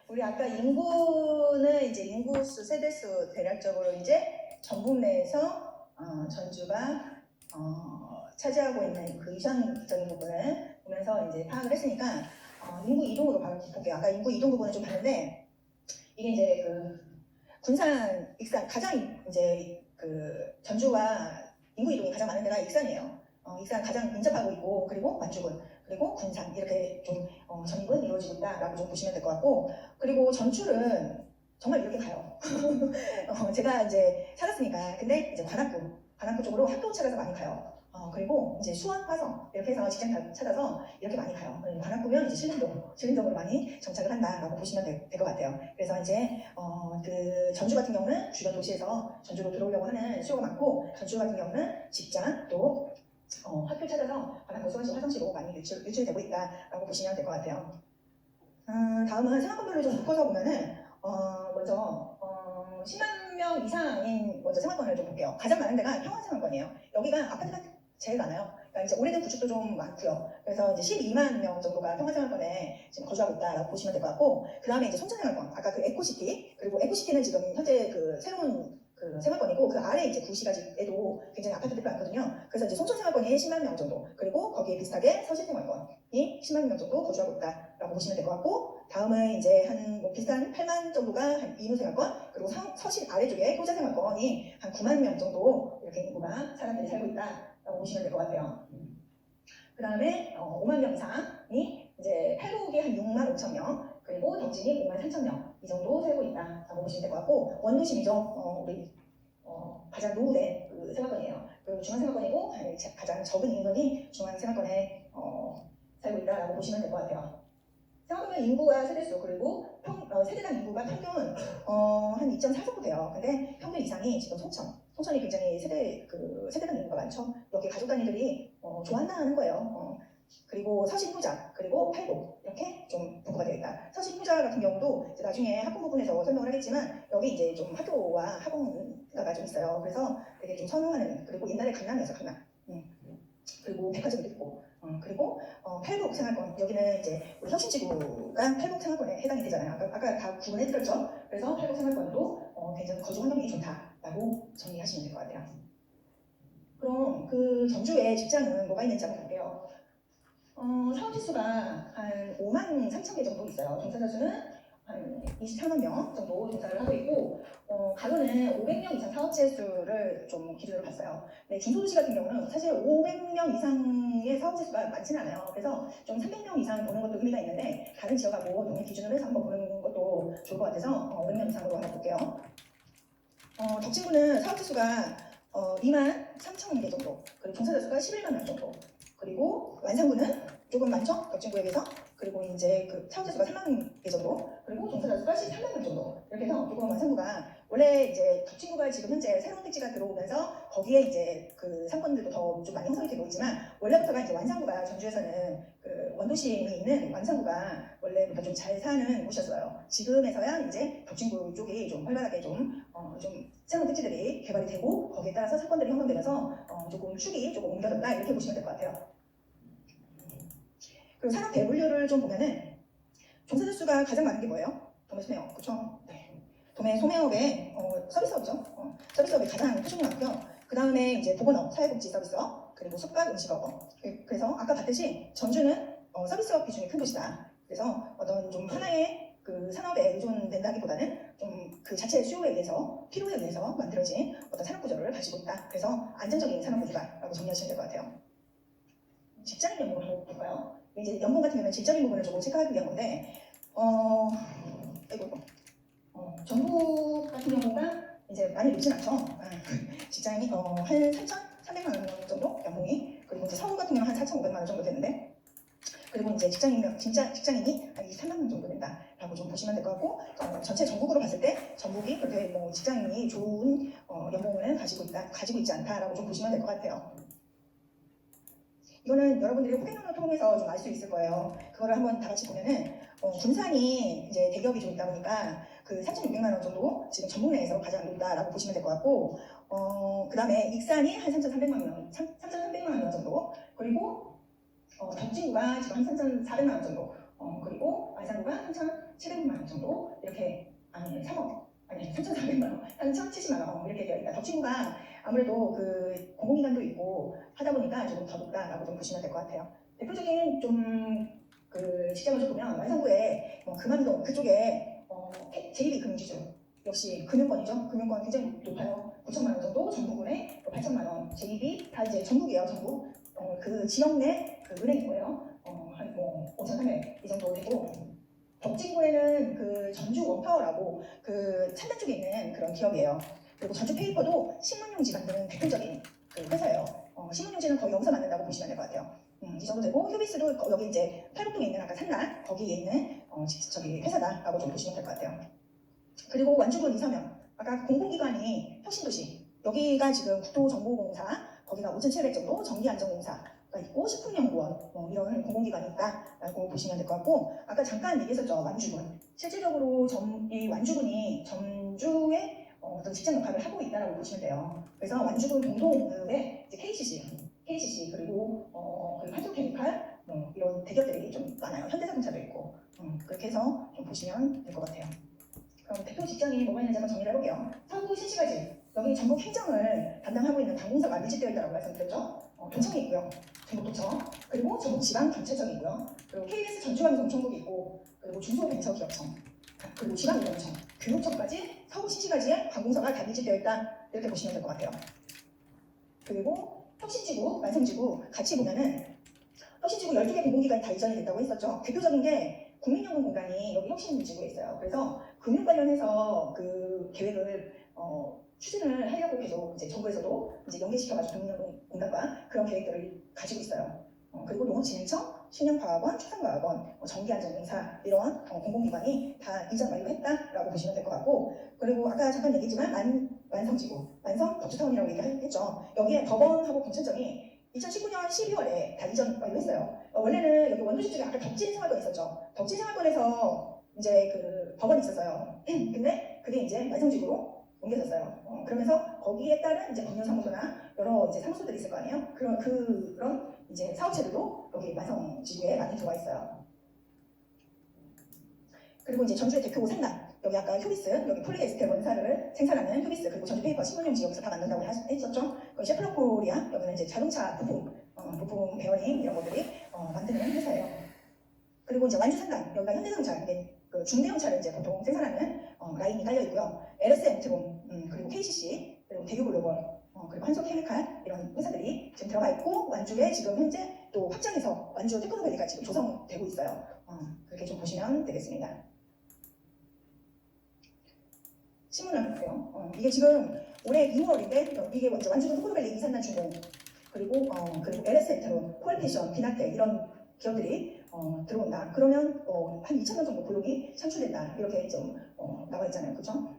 우리 아까 인구는 이제 인구수, 세대수 대략적으로 이제 전북 내에서 전주가 차지하고 있는 그 이상적인 부분을 보면서 이제 파악을 했으니까 인구 이동으로 바로 볼게요. 아까 인구 이동 부분을 좀 봤는데 이게 이제 그 군산, 익산 가장 이제 그 전주가 인구 이동이 가장 많은 데가 익산이에요. 익산 가장 근접하고 있고 그리고 만주군 그리고 군산 이렇게 좀 전입은 이루어지고 있다라고 좀 보시면 될 것 같고 그리고 전출은 정말 이렇게 가요. 제가 이제 살았으니까 근데 이제 관악구 쪽으로 학교 찾아서 많이 가요. 그리고 이제 수원, 화성 이렇게 해서 직장 찾아서 이렇게 많이 가요. 관악구면 이제 신림동으로 많이 정착을 한다라고 보시면 될 것 같아요. 그래서 이제 그 전주 같은 경우는 주변 도시에서 전주로 들어오려고 하는 수요가 많고 전주 같은 경우는 직장 또 학교 찾아서 관악구, 수원시, 화성시로 많이 유출이 되고 있다라고 보시면 될 것 같아요. 다음은 생활권별로 좀 묶어서 보면은 먼저 10만 명 이상인 먼저 생활권을 좀 볼게요. 가장 많은 데가 평화생활권이에요. 여기가 아파트가 제일 많아요. 그러니까 이제 오래된 구축도 좀 많고요. 그래서 이제 12만 명 정도가 평화생활권에 지금 거주하고 있다라고 보시면 될 것 같고 그 다음에 이제 송천생활권, 아까 그 에코시티 그리고 에코시티는 지금 현재 그 새로운 그 생활권이고 그 아래 이제 구시가지에도 굉장히 아파트들이 많거든요. 그래서 이제 송천생활권이 10만 명 정도 그리고 거기에 비슷하게 서실생활권이 10만 명 정도 거주하고 있다라고 보시면 될 것 같고 다음은 이제 한 뭐 비슷한 8만 정도가 한 이무생활권 그리고 서실 아래쪽에 효자생활권이 한 9만 명 정도 이렇게 인구가 사람들이 살고 있다라고 보시면 될 것 같아요. 그 다음에 5만 명 이상이 이제 팔곡이 한 6만 5천 명 그리고 덕진이 5만 3천 명 이 정도 살고 있다라고 보시면 될 것 같고 원도심이죠. 우리 가장 노후된 그 생활권이에요. 그 중앙생활권이고 가장 적은 인원이 중앙생활권에 살고 있다라고 보시면 될 것 같아요. 생활권은 인구와 세대수 그리고 세대당 인구가 평균 한 2.4 정도 돼요. 근데 평균 이상이 지금 송천이 굉장히 세대당 인구가 많죠. 여기 가족 단위들이 좋아한다는 거예요. 그리고 서신후자 그리고 팔곡 이렇게 좀 분포가 되어 있다. 서신후자 같은 경우도 이제 나중에 학부 부분에서 설명을 하겠지만 여기 이제 좀 학교와 학원가가 좀 있어요. 그래서 되게 좀 선호하는 그리고 옛날에 강남이어서 강남 그리고 백화점도 있고 그리고 팔곡 생활권 여기는 이제 우리 혁신지구가 팔곡 생활권에 해당이 되잖아요. 아까 다 구분해드렸죠. 그래서 팔곡 생활권도 굉장히 거주 환경이 좋다라고 정리하시면 될 것 같아요. 그럼 그 전주에 직장은 뭐가 있는지 한번 볼게요. 사업지수가 한 5만 3천 개 정도 있어요. 종사자 수는 한 24만 명 정도 종사를 하고 있고 가로는 500명 이상 사업체 수를 좀 기준으로 봤어요. 네, 중소도시 같은 경우는 사실 500명 이상의 사업체 수가 많지는 않아요. 그래서 좀 300명 이상 보는 것도 의미가 있는데 다른 지역하고 동일 기준으로 해서 한번 보는 것도 좋을 것 같아서 500명 이상으로 한번 볼게요. 덕진구는 사업체 수가 2만 3천 개 정도 그리고 종사자 수가 11만 명 정도 그리고 완산구는 조금 많죠? 덕진구에 비해서 그리고 이제 그 사업자 수가 3만 개 정도 그리고 종사자 수가 13만 명 정도 이렇게 해서 조금 완산구가 원래 이제 덕진구가 지금 현재 새로운 택지가 들어오면서 거기에 이제 그 상권들도 더 좀 많이 형성이 되고 있지만 원래부터가 이제 완산구가 전주에서는 그 원도심이 있는 완산구가 원래부터 좀 잘 사는 곳이었어요. 지금에서야 이제 덕진구 쪽이 좀 활발하게 좀 새로운 택지들이 개발이 되고 거기에 따라서 상권들이 형성되면서 조금 축이 조금 옮겨졌다 이렇게 보시면 될 것 같아요. 그리고 산업 배분류를 좀 보면은 종사자 수가 가장 많은 게 뭐예요? 도매 소매업, 그렇죠? 네. 도매 소매업의 서비스업이죠. 서비스업이 가장 표준이 많고요. 그 다음에 이제 보건업, 사회복지 서비스업, 그리고 숙박 음식업. 그래서 아까 봤듯이 전주는 서비스업 비중이 큰 곳이다. 그래서 어떤 좀 하나의 그 산업에 의존된다기보다는 좀 그 자체의 수요에 의해서 필요에 의해서 만들어진 어떤 산업 구조를 가지고 있다. 그래서 안정적인 산업 구조다라고 정리하시면 될 것 같아요. 직장인 연봉을 한번 볼까요? 이제 연봉 같은 경우는 질적인 부분을 조금 체크하기 위한 건데, 전국 같은 경우가 이제 많이 높진 않죠. 직장인이 한 3,300만 원 정도 연봉이 그리고 이제 서울 같은 경우는 한 4,500만 원 정도 되는데. 그리고 이제 직장인이 한 23만 명 정도 된다라고 좀 보시면 될 것 같고 전체 전국으로 봤을 때 전국이 그렇게 뭐 직장인이 좋은 연봉을 가지고 있지 않다라고 좀 보시면 될 것 같아요. 이거는 여러분들이 호갱론을 통해서 좀 알 수 있을 거예요. 그거를 한번 다 같이 보면은 군산이 이제 대기업이 좀 있다 보니까 그 3,600만 원 정도 지금 전국 내에서 가장 높다라고 보시면 될 것 같고 그 다음에 익산이 한 3,300만 원 정도 그리고 덕진구가 지금 한 3,400만 원 정도 그리고 완산구가 전기요금료가 한 1,700만 원 정도 이렇게 아니 3억 아니 3,400만 원 한 1,070만 원 이렇게 되어 있다. 덕진구가 아무래도 그 공공기관도 있고 하다 보니까 조금 더 높다라고 좀 보시면 될 것 같아요. 대표적인 좀 그 시장을 좀 보면 완산구에 금암동 그쪽에 JB 금융지주 역시 금융권이죠. 금융권 굉장히 높아요. 9천만 원 정도, 전국은행 8천만 원, JB 다 이제 전국이에요. 전국 그 지역 내 그 은행인 거예요. 한 5,300 이 정도 되고. 덕진구에는 그 전주 원파워라고 그 찬단 쪽에 있는 그런 기업이에요. 그리고 전주 페이퍼도 신문용지 만드는 대표적인 그 회사예요. 신문용지는 거의 여기서 만든다고 보시면 될 것 같아요. 이 정도 되고 휴비스도 여기 이제 팔북동에 있는 아까 산날 거기에 있는 저기 회사다라고 좀 보시면 될 것 같아요. 그리고 완주군 이사면 아까 공공기관이 혁신도시 여기가 지금 국토정보공사 거기가 5,700 정도 전기안전공사가 있고 식품연구원 이런 공공기관이 있다라고 보시면 될 것 같고 아까 잠깐 얘기했었죠. 완주군 실질적으로 이 완주군이 전주에 어떤 직장 역할을 하고 있다라고 보시면 돼요. 그래서 완주군 동동읍에 이제 KCC 그리고 한솔케미칼 이런 대기업들이 좀 많아요. 현대자동차도 있고 그렇게 해서 좀 보시면 될 것 같아요. 그럼 대표 직장이 뭐가 있는지 한번 정리를 해볼게요. 서구 신시가지 여기 전국 행정을 담당하고 있는 당공사가 밀집되어 있다고 말씀드렸죠. 도청이 있고요. 전국도청 그리고 전국지방경찰청이 있고요. 그리고 KBS 전주방송총국이 있고 그리고 중소벤처기업청 그리고 지방이동청 교육청까지 서구 신시가지에 관공서가 다 밀집되어 있다 이렇게 보시면 될 것 같아요. 그리고 혁신지구, 완성지구 같이 보면은 혁신지구 12개 공공기관이 다 이전이 됐다고 했었죠. 대표적인 게 국민연금공단이 여기 혁신지구에 있어요. 그래서 금융 관련해서 그 계획을 추진을 하려고 계속 이제 정부에서도 이제 연계시켜가지고 국민연금공단과 그런 계획들을 가지고 있어요. 그리고 농업진흥청, 식량과학원, 축산과학원, 전기안전공사 이런 공공기관이 다 이전 완료했다라고 보시면 될 것 같고 그리고 아까 잠깐 얘기했지만 완성지구, 완성 덕주타운이라고 얘기했죠. 여기에 법원하고 공천청이 2019년 12월에 다 이전 완료했어요. 원래는 여기 원도시 쪽에 아까 덕진생활권 있었죠. 덕진생활권에서 이제 그 법원이 있었어요. 근데 그게 이제 완성지구로 옮겨졌어요. 그러면서 거기에 따른 이제 법률사무소나 여러 이제 사무소들이 있을 거 아니에요. 그런 이제 사업체들도 여기 완성지구에 많이 들어와 있어요. 그리고 이제 전주의 대표 생산 여기 아까 휴비스 여기 폴리에스테르 원사를 생산하는 휴비스 그리고 전주 페이퍼 신문용지 여기서 다 만든다고 했었죠. 셰프로코리아 여기는 이제 자동차 부품 베어링 이런 것들이 만드는 회사예요. 그리고 이제 완주 산단 여기가 현대자동차 이게 그 중대형차를 이제 보통 생산하는 라인이 깔려 있고요. LS 엔트론 그리고 KCC 그리고 대규글로벌 그리고 한솔케미칼 이런 회사들이 지금 들어가 있고 완주에 지금 현재 또 확장해서 완주 테크노밸리가 지금 조성되고 있어요. 그렇게 좀 보시면 되겠습니다. 신문을 볼게요. 이게 지금 올해 2월인데 이게 이제 완주 테크노밸리 이산난 중공 그리고 LS 엔트론, 코엘패션, 비나텍 이런 기업들이 들어온다. 그러면 한 2,000명 정도 고용이 창출된다. 이렇게 좀 나와 있잖아요. 그렇죠?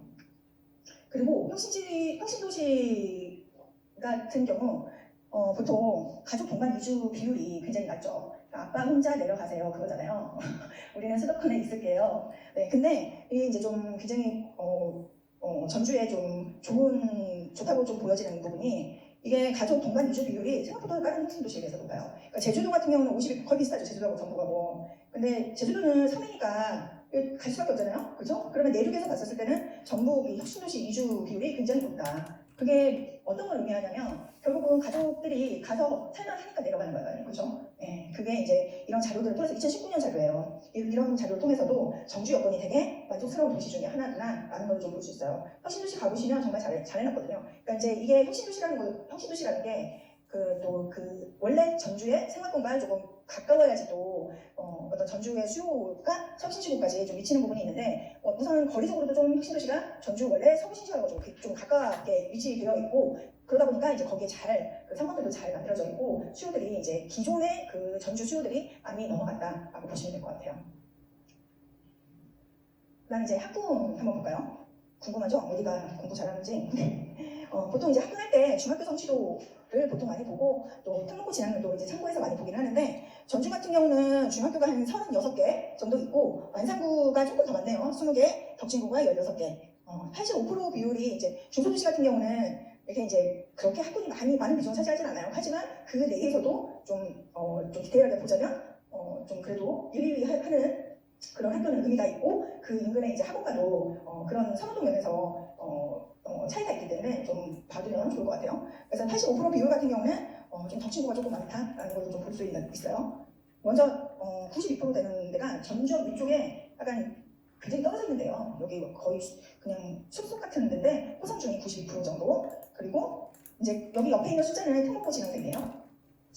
그리고 혁신도시 같은 경우 보통 가족 동반 이주 비율이 굉장히 낮죠. 아빠 혼자 내려가세요. 그거잖아요. 우리는 수도권에 있을게요. 네, 근데 이게 이제 좀 굉장히 전주에 좀 좋다고 좀 보여지는 부분이 이게 가족 동반 이주 비율이 생각보다 다른 혁신도시에 비해서 높아요. 그러니까 제주도 같은 경우는 50이 거의 비슷하죠. 제주도하고 전북하고. 근데 제주도는 섬이니까 갈 수밖에 없잖아요. 그렇죠? 그러면 내륙에서 봤었을 때는 전북이 혁신도시 이주 비율이 굉장히 높다. 그게 어떤 걸 의미하냐면 결국은 가족들이 가서 살만하니까 내려가는 거예요. 그렇죠? 네, 그게 이제 이런 자료들을 통해서 2019년 자료예요. 이런 자료를 통해서도 전주 여건이 되게 만족스러운 도시 중에 하나구나라는 걸 좀 볼 수 있어요. 혁신도시 가보시면 정말 잘해놨거든요. 그러니까 이제 이게 혁신도시라는 게 원래 전주의 생활권과 조금 가까워야지 또 어떤 전주의 수요가 혁신시구까지 좀 미치는 부분이 있는데 우선 거리적으로도 좀 혁신도시가 전주 원래 서구신시하고 좀 가깝게 위치되어 있고 그러다 보니까 이제 거기에 그 상권들도 잘 만들어져 있고 수요들이 이제 기존의 그 전주 수요들이 많이 넘어갔다라고 보시면 될 것 같아요. 그다음 이제 학군 한번 볼까요? 궁금하죠? 어디가 공부 잘하는지. 보통 이제 학군할 때 중학교 성취도를 보통 많이 보고 또 특목고 진학률도 이제 참고해서 많이 보긴 하는데 전주 같은 경우는 중학교가 한 36개 정도 있고 완산구가 조금 더 많네요. 20개, 덕진구가 16개. 85% 비율이 이제 중소도시 같은 경우는 이렇게 이제 그렇게 학군이 많은 비중을 차지하진 않아요. 하지만 그 내에서도 좀 디테일하게 보자면 좀 그래도 1, 2위 하는 그런 학교는 의미가 있고 그 인근에 이제 학원가도 그런 선호도 면에서 차이가 있기 때문에 좀 봐두면 좋을 것 같아요. 그래서 85% 비율 같은 경우는 좀 덕친구가 조금 많다라는 걸 좀 볼 수 있어요. 먼저 92% 되는 데가 전주역 위쪽에 약간 굉장히 떨어져 있는데요. 여기 거의 그냥 숲속 같은 데인데 호성중이 92% 정도. 그리고 이제 여기 옆에 있는 숫자는 특목고 진학생이에요.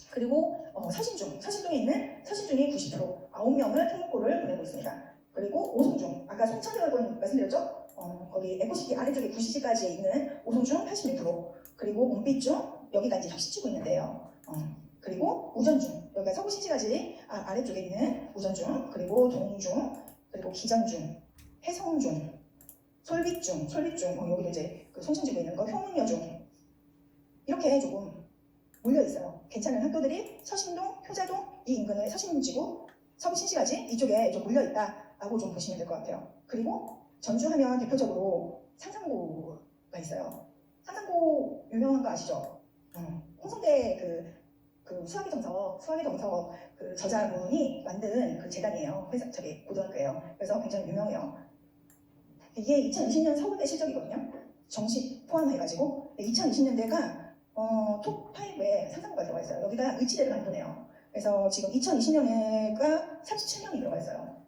그리고 서신중에 있는 서신중이 90%, 9명을 특목고를 보내고 있습니다. 그리고 오송중, 아까 송천대학원 말씀드렸죠? 거기 에코시티 아래쪽에 9시까지 있는 오송중 86%, 그리고 봄빛중, 여기가 이제 혁신지구 있는데요. 그리고 우전중, 여기가 서구신시까지 아래쪽에 있는 우전중, 그리고 동중, 그리고 기전중, 해성중, 솔빛중, 여기도 이제 그 송천지구에 있는 거, 효문여중, 이렇게 조금 몰려 있어요. 괜찮은 학교들이 서신동, 효자동, 이 인근의 서신지구, 서구신시까지 이쪽에 좀 몰려 있다라고 좀 보시면 될 것 같아요. 그리고 전주하면 대표적으로 상상고가 있어요. 상상고 유명한 거 아시죠? 홍성대 그 수학의 정석 그 저자분이 만든 그 재단이에요. 저기 고등학교예요. 그래서 굉장히 유명해요. 이게 2020년 서울대 실적이거든요. 정시 포함해가지고 2020년대가 톱5에 상상고가 들어가 있어요. 여기가 의치대를 많이 보내요. 그래서 지금 2020년에가 37명이 들어가 있어요.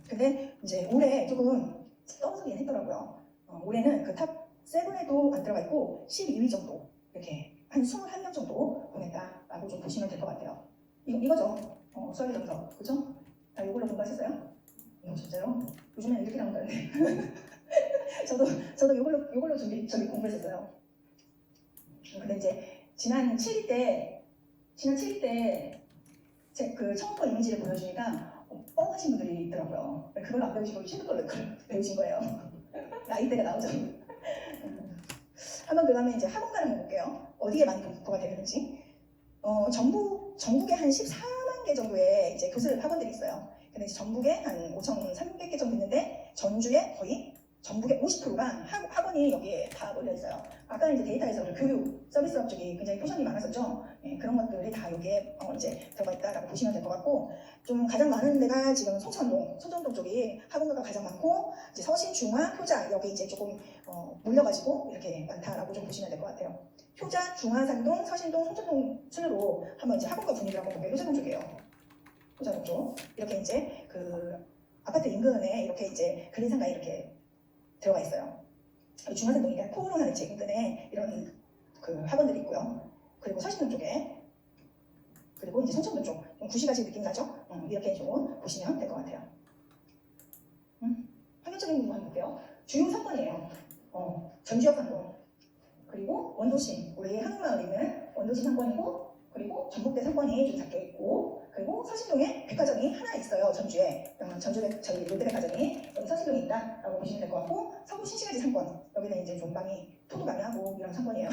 근데 이제 올해 조금 떨어지긴 했더라고요. 올해는 그 탑 7에도 안 들어가 있고 12위 정도, 이렇게 한 21명 정도 보냈다라고 좀 보시면 될 것 같아요. 이거죠. 수학의 정석, 그죠? 다 이걸로 공부하셨어요? 진짜요? 요즘엔 이렇게 나온다는데. 저도 이걸로 저기 공부했었어요. 근데 이제 지난 7위 때 제 그 청원과 이미지를 보여주니까 뻥하신 분들이 있더라고요. 그걸 안 배우시고 쉬는 걸로 배우신 거예요. 나이대가 나오죠. 한번 그 다음에 이제 학원가를 한번 볼게요. 어디에 많이 공부가 되는지. 전국에 한 14만 개 정도의 이제 교습 학원들이 있어요. 근데 이제 전국에 한 5,300개 정도 있는데 전주에 거의 전국의 50%가 학원이 여기에 다 몰려 있어요. 아까 이제 데이터에서 교육 서비스업 쪽이 굉장히 포션이 많았었죠. 예, 그런 것들이 다 여기에 이제 들어가 있다라고 보시면 될 것 같고, 좀 가장 많은 데가 지금 송천동 쪽이 학원가가 가장 많고, 이제 서신, 중화, 효자 여기 이제 조금 몰려가지고 이렇게 많다라고 좀 보시면 될 것 같아요. 효자, 중화, 산동, 서신동, 송천동 순으로 한번 이제 학원가 분위기를 한번 볼게요. 효자동 쪽이에요. 효자동 쪽 이렇게 이제 그 아파트 인근에 이렇게 이제 근린상가 이렇게 들어가 있어요. 중화산동이가 코로나는 제 인근에 이런 그 학원들이 있고요. 그리고 서신동 쪽에, 그리고 이제 송천동 쪽, 구시가지 느낌 나죠? 이렇게 좀 보시면 될 것 같아요. 환경적인 부분 한번 볼게요. 주요 상권이에요. 전주역 상권, 그리고 원도심, 우리 한옥마을에 있는 원도심 상권이고, 그리고 전북대 상권이 좀 작게 있고, 그리고 서신동에 백화점이 하나 있어요. 전주에 저희 롯데백화점이 여기 서신동에 있다라고 보시면 될 것 같고, 서구 신시가지 상권, 여기는 이제 좀 토도 많이 하고 이런 상권이에요.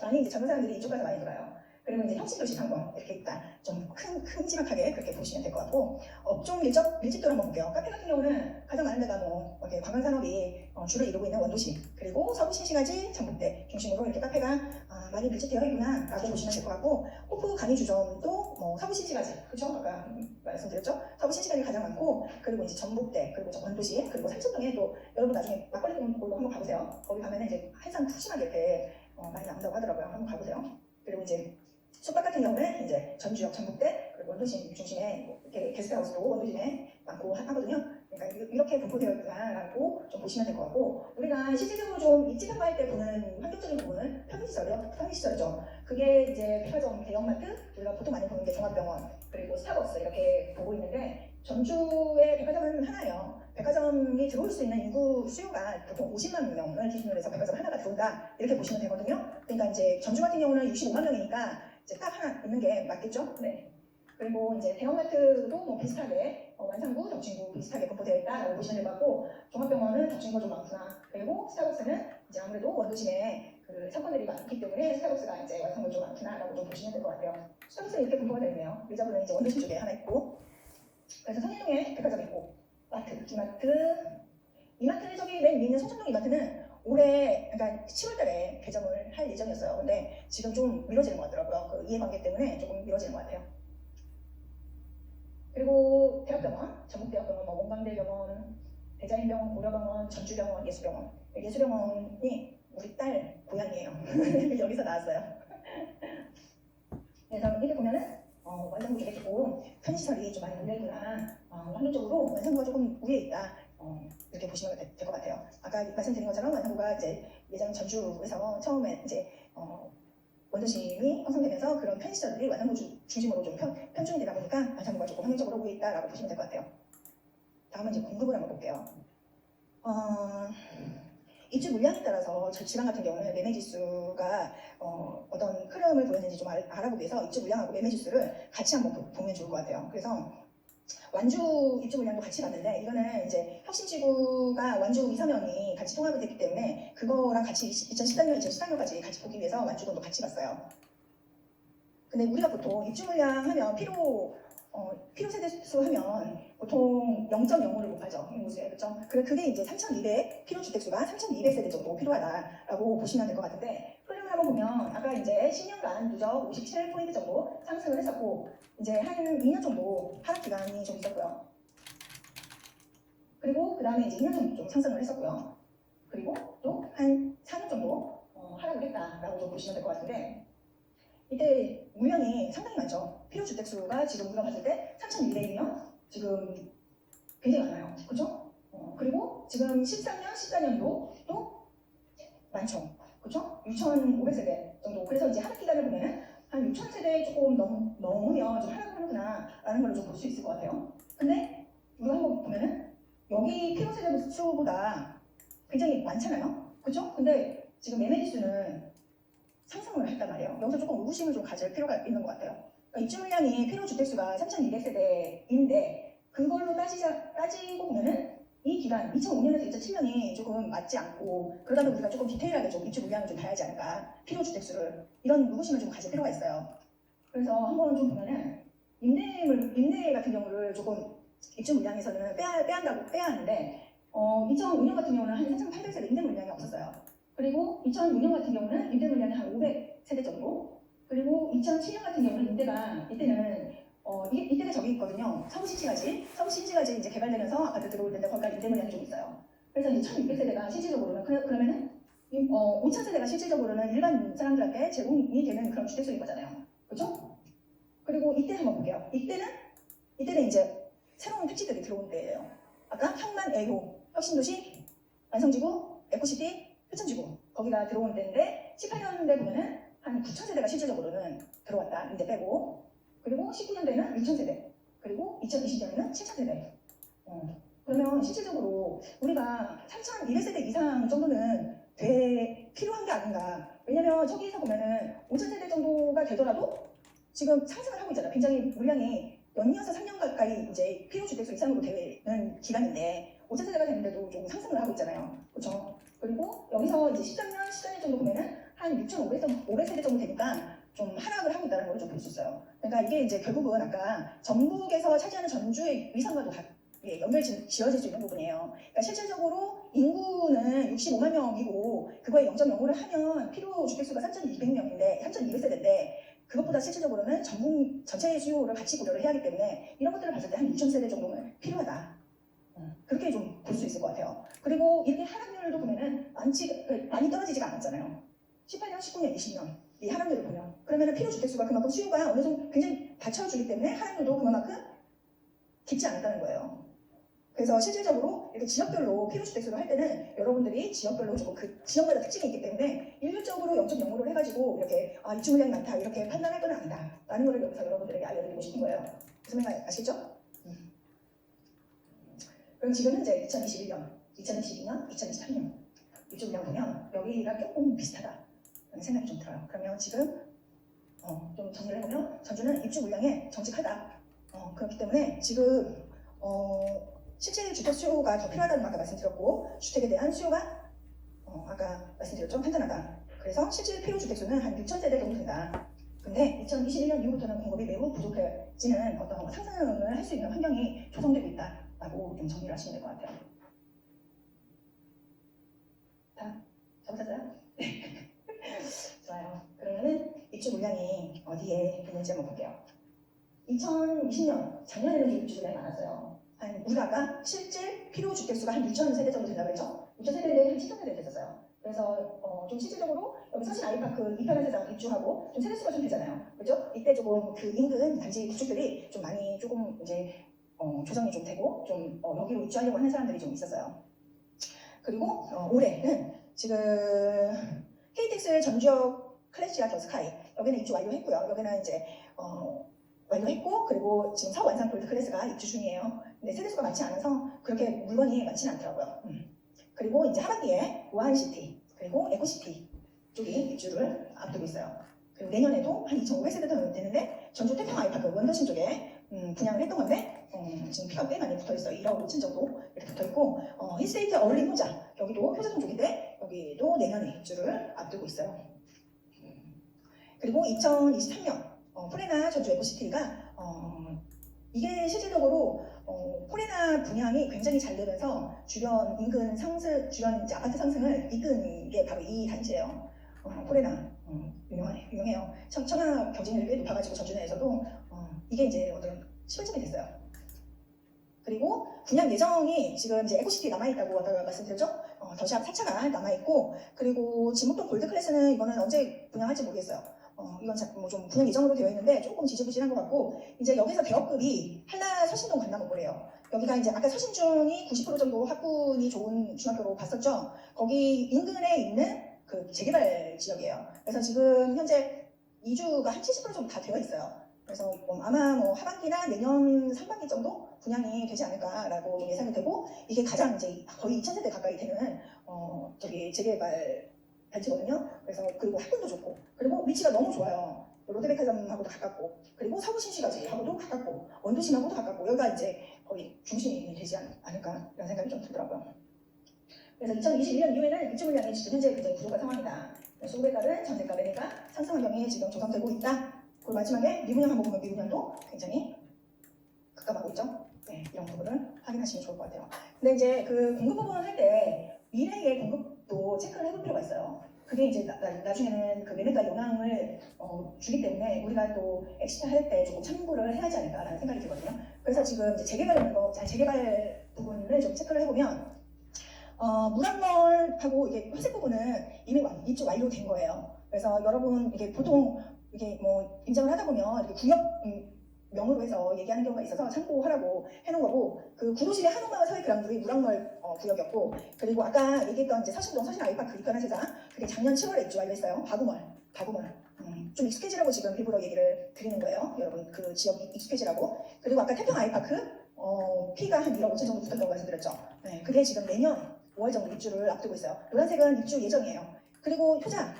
많이 이제 젊은 사람들이 이쪽 가서 많이 돌아요. 그리고 이제 혁신도시 상권 이렇게 있다. 좀 큼지막하게 그렇게 보시면 될 것 같고, 업종 밀집도를 한번 볼게요. 카페 같은 경우는 가장 많은 데가 이렇게 관광산업이 주를 이루고 있는 원도시, 그리고 서구 신시가지, 전북대 중심으로 이렇게 카페가 많이 밀집되어 있구나라고 보시면 될 것 같고, 호프 간이주점도 서구 신시가지, 그렇죠? 아까 말씀드렸죠? 서구 신시가지 가장 많고, 그리고 이제 전북대, 그리고 원도시, 그리고 삼천동에 또 여러분 나중에 막걸리 공부도 한번 가보세요. 거기 가면은 이제 한상 푸짐하게 이렇게 많이 나온다고 하더라고요. 한번 가보세요. 그리고 이제 숙박 같은 경우는 이제 전주역, 전북대, 그리고 원도심 중심에 이렇게 게스트하우스도 원도심에 많고 하거든요. 그러니까 이렇게 분포되어 있다라고 좀 보시면 될 것 같고, 우리가 실질적으로 좀 입지 평가할 때 보는 환경적인 부분은 편의시설이죠. 그게 이제 백화점, 대형마트, 우리가 보통 많이 보는 게 종합병원, 그리고 스타벅스 이렇게 보고 있는데, 전주의 백화점은 하나예요. 백화점이 들어올 수 있는 인구 수요가 보통 50만 명을 기준으로 해서 백화점 하나가 들어온다, 이렇게 보시면 되거든요. 그러니까 이제 전주 같은 경우는 65만 명이니까 이제 딱 하나 있는 게 맞겠죠? 네. 그리고 이제 대형마트도 뭐 비슷하게 완산구, 덕진구 비슷하게 분포되어 있다라고 보시면 될 것 같고, 종합병원은 덕진구가 좀 많구나. 그리고 스타벅스는 이제 아무래도 원도심에 그 상권들이 많기 때문에 스타벅스가 이제 완산구 좀 많구나라고 좀 보시면 될 것 같아요. 스타벅스는 이렇게 분포가 되어 있네요. 리저브는 이제 원도심 쪽에 하나 있고, 그래서 선인동에 백화점이 있고, 마트, 이마트는 저기 맨 위에 있는 송천동 이마트는 올해, 그러니까 10월달에 개점을 할 예정이었어요. 근데 지금 좀 미뤄지는 것 같더라고요. 그 이해관계 때문에 조금 미뤄지는 것 같아요. 그리고 대학병원, 전북대학병원, 뭐 원광대병원, 대자인병원, 고려병원, 전주병원, 예수병원. 예수병원이 우리 딸 고향이에요. 여기서 나왔어요. 그래서 이렇게 보면은 원상구 쪽에 조금 편의시설이 좀 많이 몰려있구나. 확률적으로 원상구가 조금 위에 있다. 이렇게 보시면 될 것 같아요. 아까 말씀드린 것처럼 원상구가 이제 예전 전주에서 처음에 이제 원도심이 형성되면서 그런 편의시설들이 완상구 중심으로 좀 편중이 되다 보니까 완상구가 조금 확률적으로 위에 있다라고 보시면 될 것 같아요. 다음은 이제 공급을 한번 볼게요. 입주 물량에 따라서 지방 같은 경우는 매매지수가 어떤 흐름을 보였는지 좀 알아보기 위해서 입주 물량하고 매매지수를 같이 한번 보면 좋을 것 같아요. 그래서 완주 입주 물량도 같이 봤는데 이거는 이제 혁신지구가 완주 2, 3년이 같이 통합이 됐기 때문에 그거랑 같이 2013년, 2014년까지 같이 보기 위해서 완주군도 같이 봤어요. 근데 우리가 보통 입주 물량 하면 필요 세대수 하면 보통 0.05를 곱하죠. 인구수에. 그렇죠? 그게 이제 3,200, 필요 주택수가 3,200세대 정도 필요하다라고 보시면 될 것 같은데 흐름을 한번 보면 아까 이제 10년간 누적 57포인트 정도 상승을 했었고 이제 한 2년 정도 하락 기간이 좀 있었고요. 그리고 그 다음에 이제 2년 정도 좀 상승을 했었고요. 그리고 또 한 4년 정도 하락을 했다라고 좀 보시면 될 것 같은데 이때 물량이 상당히 많죠. 필요 주택수가 지금 우리가 봤을 때 3,200이면 지금 굉장히 많아요. 그렇죠? 그리고 지금 13년, 14년도 또 많죠. 그렇죠? 6,500세대 정도. 그래서 이제 하락 기간을 보면은 한 6,000세대 조금 넘으면 좀 하락을 하는구나 라는 걸 좀 볼 수 있을 것 같아요. 근데 우리가 한번 보면은 여기 필요 세대 수보다 굉장히 많잖아요. 그렇죠? 근데 지금 매매지수는 상승을 했단 말이에요. 여기서 조금 의구심을 좀 가질 필요가 있는 것 같아요. 그러니까 입주 물량이 필요 주택수가 3,200세대인데 그걸로 따지고 보면은 이 기간 2005년에서 2007년이 조금 맞지 않고 그러다 우리가 조금 디테일하게 좀 입주 물량을 좀 봐야지 않을까 필요 주택수를 이런 의구심을 좀 가질 필요가 있어요. 그래서 한번 좀 보면은 임대 같은 경우를 조금 입주 물량에서는 빼야 하는데 2005년 같은 경우는 한 3,800세대 임대 물량이 없었어요. 그리고 2006년 같은 경우는 임대 물량이 한 500세대 정도. 그리고 2007년 같은 경우는 이때는 이때가 저기 있거든요. 서울신지가지 이제 개발되면서 아파트 들어올 텐데 거기가 임대 물량이 좀 있어요. 그래서 이제 1,600세대가 실질적으로는 그러면은 5,000세대가 실질적으로는 일반 사람들한테 제공이 되는 그런 주택수인 거잖아요. 그렇죠? 그리고 이때 한번 볼게요. 이때는 이제 새로운 택지들이 들어온 때예요. 아까 평만 애호, 혁신도시, 완성지구, 에코시티, 표천지구 거기가 들어온 때인데 18년대 보면은 한 9,000세대가 실질적으로는 들어왔다. 임대 빼고 그리고 19년대는 6,000세대 그리고 2020년에는 7,000세대 그러면 실질적으로 우리가 3,200세대 이상 정도는 필요한 게 아닌가. 왜냐면 저기에서 보면은 5,000세대 정도가 되더라도 지금 상승을 하고 있잖아요. 굉장히 물량이 연이어서 3년 가까이 이제 필요 주택수 이상으로 되는 기간인데 5,000세대가 됐는데도 좀 상승을 하고 있잖아요. 그렇죠? 그리고 여기서 이제 14년 정도 보면은 한 6,500세대 정도 되니까 좀 하락을 하고 있다는 걸 좀 볼 수 있어요. 그러니까 이게 이제 결국은 아까 전북에서 차지하는 전주의 위상과도 연결 지어질 수 있는 부분이에요. 그러니까 실질적으로 인구는 65만 명이고 그거에 0.05를 하면 필요 주택수가 3,200명인데 3,200세대인데 그것보다 실질적으로는 전국 전체 수요를 같이 고려를 해야 하기 때문에 이런 것들을 봤을 때 한 6,000세대 정도는 필요하다. 그렇게 좀 볼 수 있을 것 같아요. 그리고 이렇게 하락률도 보면은 많이 떨어지지가 않았잖아요. 18년, 19년, 20년 이 하락률을 보면 그러면은 필요 주택수가 그만큼 수요가 어느 정도 굉장히 받쳐주기 때문에 하락률도 그만큼 깊지 않았다는 거예요. 그래서 실질적으로 이렇게 지역별로 필요 주택수를 할 때는 여러분들이 지역별로 조금 그 지역마다 특징이 있기 때문에 일률적으로 0.05를 해가지고 이렇게 입주 물량이 많다 이렇게 판단할 건 아니다 라는 거를 여기서 여러분들에게 알려드리고 싶은 거예요. 무슨 말 아시죠? 그럼 지금 현재 2021년, 2022년, 2023년 입주 물량 보면 여기가 조금 비슷하다는 생각이 좀 들어요. 그러면 지금 좀 정리를 해보면 전주는 입주 물량에 정직하다. 그렇기 때문에 지금 실제 주택 수요가 더 필요하다는 거 아까 말씀드렸고 주택에 대한 수요가 아까 말씀드렸죠. 탄탄하다. 그래서 실질 필요 주택수는 한 6,000세대 정도 된다. 근데 2021년 이후부터는 공급이 매우 부족해지는 어떤 상승을 할 수 있는 환경이 조성되고 있다라고 좀 정리를 하시면 될 것 같아요. 다 적으셨어요? 좋아요. 그러면은 입주 물량이 어디에 있는지 한번 볼게요. 2020년 작년에는 입주가 많이 많았어요. 한 우리가 아까 실질 필요 주택수가 한 6천 세대 정도 된다고 했죠. 6천 세대인데 한 7천 세대 됐었어요. 그래서 좀 실질적으로 여기 서신 아이파크 이편한 세상 입주하고 좀 세대수가 좀 되잖아요. 그렇죠? 이때 조금 그 인근 단지 구축들이 좀 많이 조금 이제 조정이 좀 되고 좀 여기로 입주하려고 하는 사람들이 좀 있었어요. 그리고 올해는 지금 KTX의 전주역 클래시아 더 스카이 여기는 입주 완료했고요. 여기는 이제 완료했고 그리고 지금 서완산 골드 클래스가 입주 중이에요. 근데 세대수가 많지 않아서 그렇게 물건이 많지는 않더라고요. 그리고 이제 하반기에 우한시티 그리고 에코시티 쪽이 입주를 앞두고 있어요. 그리고 내년에도 한 2,500세대 되는데 전주 태평 아이파크 원더신 쪽에 분양을 했던 건데 지금 피가 꽤 많이 붙어있어요. 1억 5천 정도 이렇게 붙어있고 힐스테이트 어울린 효자 여기도 효자동 쪽인데 여기도 내년에 입주를 앞두고 있어요. 그리고 2023년 포레나 전주 에코시티가 이게 실질적으로 포레나 분양이 굉장히 잘 되면서 주변 인근 상승, 주변 이제 아파트 상승을 이끈 게 바로 이 단지예요. 포레나 유명해요. 청약 경쟁률이 꽤 높아가지고 전주 내에서도 이게 이제 어떤 시발점이 됐어요. 그리고 분양 예정이 지금 이제 에코시티 남아있다고 아까 말씀드렸죠? 더샵 4차가 남아있고 그리고 진목동 골드클래스는 이거는 언제 분양할지 모르겠어요. 이건 좀 분양 예정으로 되어 있는데 조금 지지부진한 것 같고 이제 여기서 대업급이 한라 서신동 강남고래요. 여기가 이제 아까 서신중이 90% 정도 학군이 좋은 중학교로 봤었죠. 거기 인근에 있는 그 재개발 지역이에요. 그래서 지금 현재 이주가 한 70% 정도 다 되어 있어요. 그래서 아마 하반기나 내년 상반기 정도 분양이 되지 않을까라고 예상이 되고 이게 가장 이제 거의 2,000세대 가까이 되는 재개발 단지거든요. 그래서 그리고 학군도 좋고 그리고 위치가 너무 좋아요. 롯데백화점하고도 가깝고 그리고 서구신시가지하고도 가깝고 원도심하고도 가깝고 여기가 이제 거의 중심이 되지 않을까 이런 생각이 좀 들더라고요. 그래서 2021년 이후에는 입주 물량이 지금 현재 굉장히 부족한 상황이다. 소매가는 전세가 매매가 상승 환경이 지금 조성되고 있다. 그리고 마지막에 미분양 한번 보면 미분양도 굉장히 급감하고 있죠. 네, 이런 부분을 확인하시면 좋을 것 같아요. 근데 이제 그 공급 부분을 할 때 미래의 공급도 체크를 해볼 필요가 있어요. 그게 이제 나중에는 그 매매가 영향을 주기 때문에 우리가 또 엑시트 할 때 조금 참고를 해야 하지 않을까라는 생각이 들거든요. 그래서 지금 이제 재개발하는 거, 재개발 부분을 좀 체크를 해보면 물항mol하고 이게 회색 부분은 이미 입주 완료된 거예요. 그래서 여러분 이게 보통 이게 인정을 하다 보면 이렇게 구역 명으로 해서 얘기하는 경우가 있어서 참고하라고 해놓은 거고 그 구도심의 한옥마을 서해그랑들이 물항몰 구역이었고 그리고 아까 얘기했던 이제 서신동 서신 아이파크 이편한 세상 그게 작년 7월에 입주 완료했어요. 바구몰 좀 익숙해지라고 지금 일부러 얘기를 드리는 거예요. 여러분 그 지역이 익숙해지라고. 그리고 아까 태평 아이파크 피가 한 1억 5천 정도 붙었다고 말씀드렸죠. 네, 그게 지금 내년 5월 정도 입주를 앞두고 있어요. 노란색은 입주 예정이에요. 그리고 효자,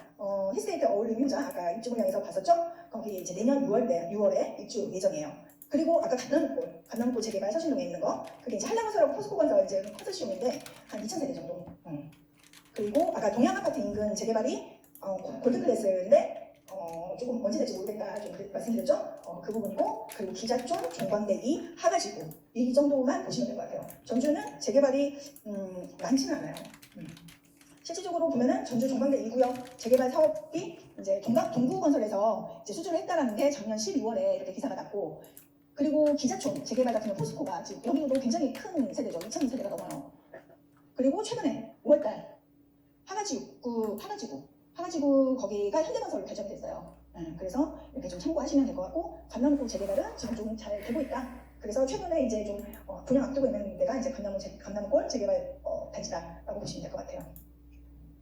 힐스테이트 어울림 효자 아까 입주 물량에서 봤었죠? 거기 이제 내년 6월에 입주 예정이에요. 그리고 아까 강남골 재개발 서신동에 있는 거 그게 이제 한라건설하고 포스코건설 이제 컨소시엄인데 한 2,000세대 정도. 그리고 아까 동양아파트 인근 재개발이 골드클래스인데 조금 언제 될지 모르겠다 좀 말씀드렸죠? 그 부분이고 그리고 기자촌, 종광대기, 하가지구 이 정도만 보시면 될 것 같아요. 전주는 재개발이 많지는 않아요. 실질적으로 보면은 전주 종광대 2구역 재개발 사업이 이제 동구건설에서 이제 수주를 했다라는 게 작년 12월에 이렇게 기사가 났고 그리고 기자촌 재개발 같은 경우 포스코가 지금 여기도 굉장히 큰 세대죠. 2,000세대가 넘어요. 그리고 최근에 5월달 하가지구 거기가 현대건설로 결정이 됐어요. 그래서 이렇게 좀 참고하시면 될 것 같고 강남구 재개발은 지금 좀 잘 되고 있다. 그래서 최근에 이제 좀 분양 앞두고 있는 데가 이제 강남골 재개발 단지다라고 보시면 될 것 같아요.